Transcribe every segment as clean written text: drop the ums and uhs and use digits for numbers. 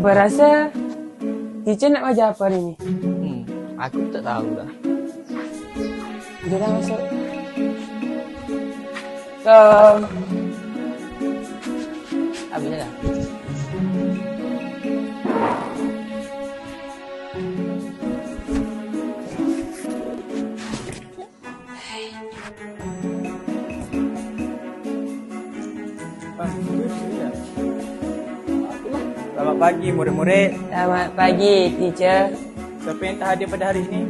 Apa rasa teacher nak ajar apa hari ni? Aku tak tahu lah. Jomlah masuk. Kom. Habis dah. Selamat pagi murid-murid. Selamat pagi, teacher. Siapa yang tak hadir pada hari ini?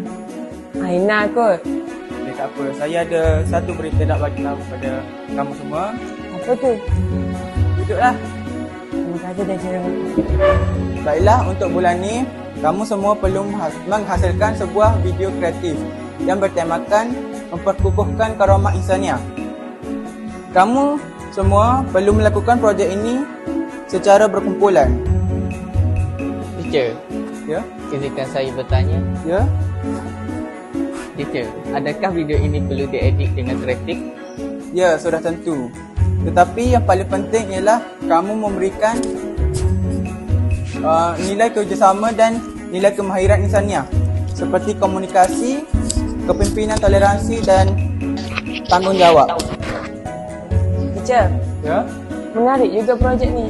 Aina kot. Okay, tak apa. Saya ada satu berita nak bagi tahu pada kamu semua. Apa tu? Duduklah. Terima kasih, teacher. Baiklah, untuk bulan ni, kamu semua perlu menghasilkan sebuah video kreatif yang bertemakan memperkukuhkan karamah insaniah. Kamu semua perlu melakukan projek ini secara berkumpulan. Teacher, Ya? izinkan saya bertanya. Ya? Teacher, adakah video ini perlu diedit dengan kreatif? Ya, sudah tentu. Tetapi yang paling penting ialah kamu memberikan nilai kerjasama dan nilai kemahiran insaniah seperti komunikasi, kepimpinan toleransi dan tanggungjawab. Teacher, Ya? menarik juga projek ni.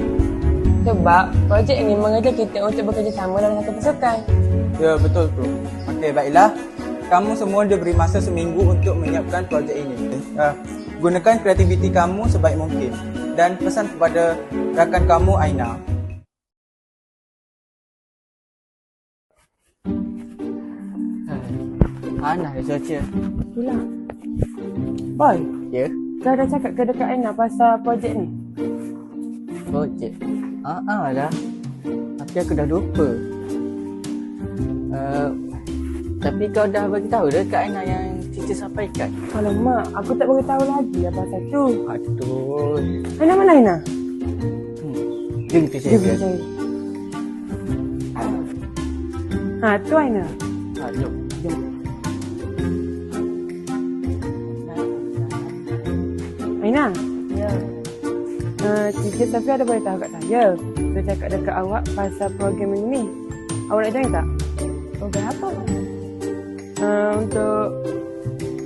Sebab projek ni mengajar kita untuk bekerjasama dalam satu pasukan. Ya, betul tu. Okey, baiklah. Kamu semua diberi masa seminggu untuk menyiapkan projek ini. Gunakan kreativiti kamu sebaik mungkin. Dan pesan kepada rakan kamu, Aina. Panas dah cuaca. Itulah. Boy, Ya? kau dah cakap ke dekat Aina pasal projek ni? Projek? Lah. Tapi aku dah lupa. Tapi kau dah bagi tahu dah kat Aina yang teacher sampaikan. Alamak, aku tak beritahu lagi apa pasal tu. Aduh. Aina mana Aina? Jom teacher. Jom kita cari. Tu Aina. Jom. Jom. Aina. Ya. Teacher Safi ada beritahu kat saya. Dia cakap dekat awak pasal program ini. Awak nak join tak? Program apa? Untuk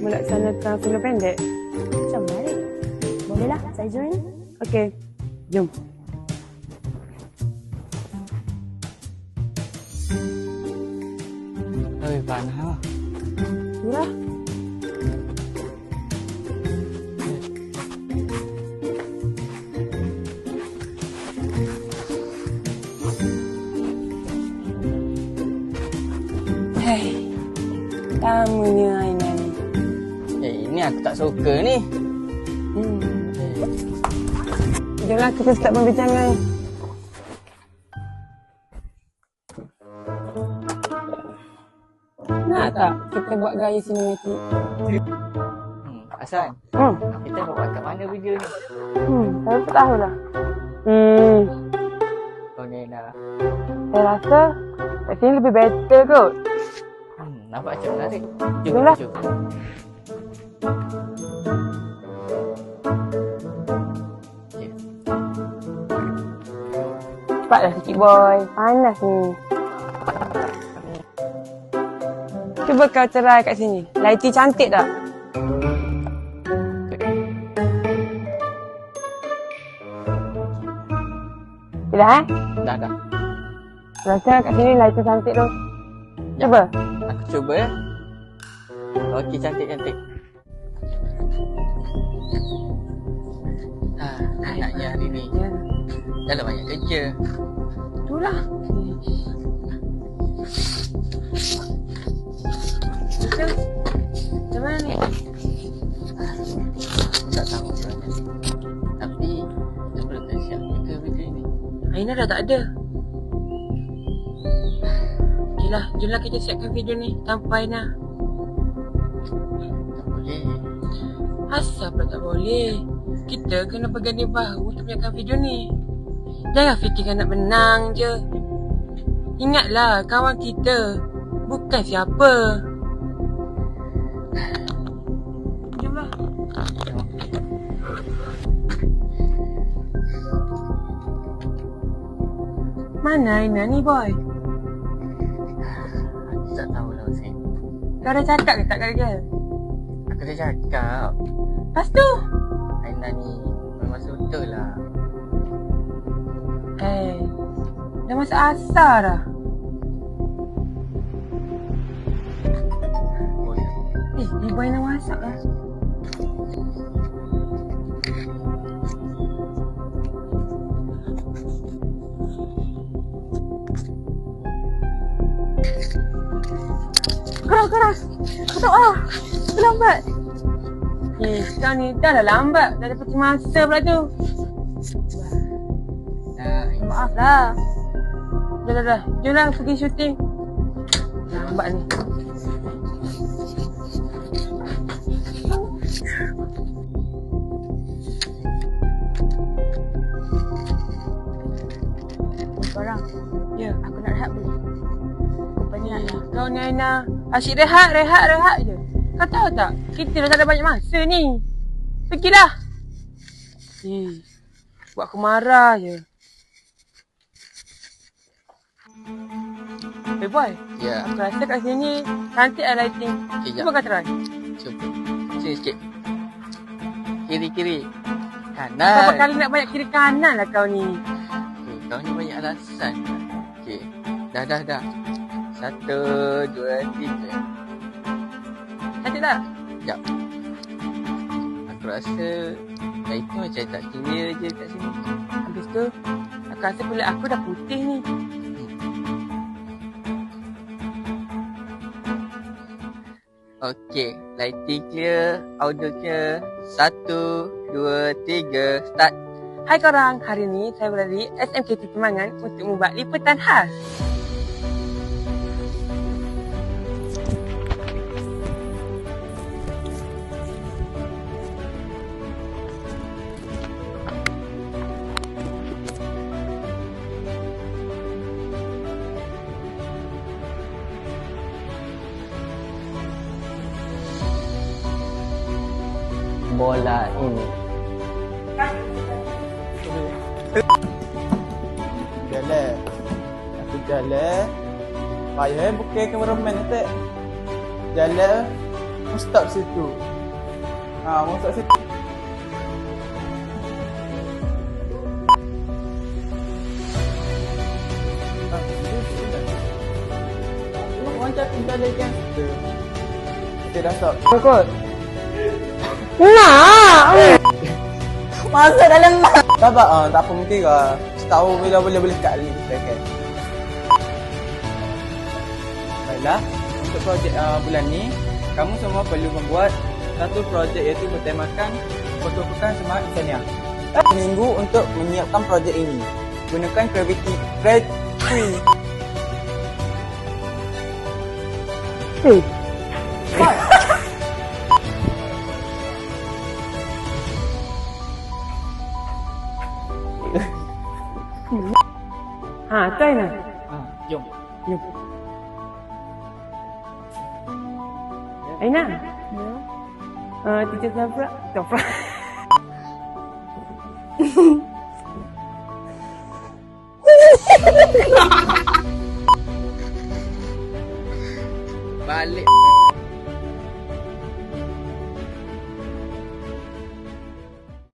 melaksanakan filem pendek. Macam menarik. Bolehlah, saya join. Okey, jom. Panas lah. Itulah. Hei, tamunya Aina ni. Ini aku tak suka ni. Jomlah kita start perbincangan. Nak tak kita buat gaya sinematik? Hasan, kita nak buat kat mana video ni? Saya pun tahu lah. Kau ni nak. Saya rasa kat sini lebih better kot. Nampak macam menarik. Jomlah. Jom. Cepatlah sikit boy. Panas ni. Cuba kau try kat sini. Lighting cantik tak? Dah Dah. Rasa kat sini lighting cantik tu. Cuba. Aku cuba ya. Okey, cantik. Enaknya hari ni. Dalam banyak kerja. Itulah. Macam mana ni? Aku tak tahu sebenarnya. Tapi kita perlu tak siap ke video ni. Aina dah tak ada. Okeylah, jomlah kita siapkan video ni tanpa Aina. Tak boleh. Asal pula tak boleh? Kita kena berganding bahu untuk menyiapkan video ni. Jangan fikirkan nak menang je. Ingatlah kawan kita. Bukan siapa. Jomlah. Mana Aina ni, boy? Aku tak tahulah Hussein. Kau dah cakap ke tak kat dia? Aku dah cakap. Lepas tu? Aina ni memang suka lah. Dah masuk asar dah. Ni boy nak masak lah. Keras. Kau tak Kau lambat. Kau ni dah lah lambat. Dah dapat masa pula tu. Maaf lah. Dah. Jomlah pergi syuting. Lambat ni. Korang, Ya. aku nak rehat dulu. Penat lah. Kau ni Aina. Asyik rehat je. Kau tahu tak? Kita dah tak ada banyak masa ni. Pergilah. Buat aku marah je. Hey boy. Ya. Aku rasa kat sini cantik lah lighting. Okay, Cuba kau try. Cuba. Sini sikit. Kiri. Berapa Kanan. kali nak banyak kiri kanan lah kau ni. Kau ni banyak alasan. Okey. Dah. 1, 2, 3. Cantik tak? Sekejap. Aku rasa itu macam tak clear je kat sini. Habis tu, aku rasa kulit aku dah putih ni. Okey, lighting clear, audio clear. 1, 2, 3, start. Hai korang, hari ni saya berada di SMKT Kemangan untuk membuat liputan khas. Bola ini. Jalan. Aku jalan. Payah bukan kameraman nanti. Jalan. Stop situ. Masuk situ. Orang cakap tinggal lagi kan. Kita dah stop. Kot. Masa dalam sabar, tak apa mungkin ke. Tahu bila boleh sekali kita kan. Baiklah, untuk projek bulan ni, kamu semua perlu membuat satu projek iaitu bertemakan pertubuhan semangat insaniah. Minggu untuk menyiapkan projek ini. Gunakan kreativiti. Tu Aina. Jom. Aina. Teacher Zafra. Balik.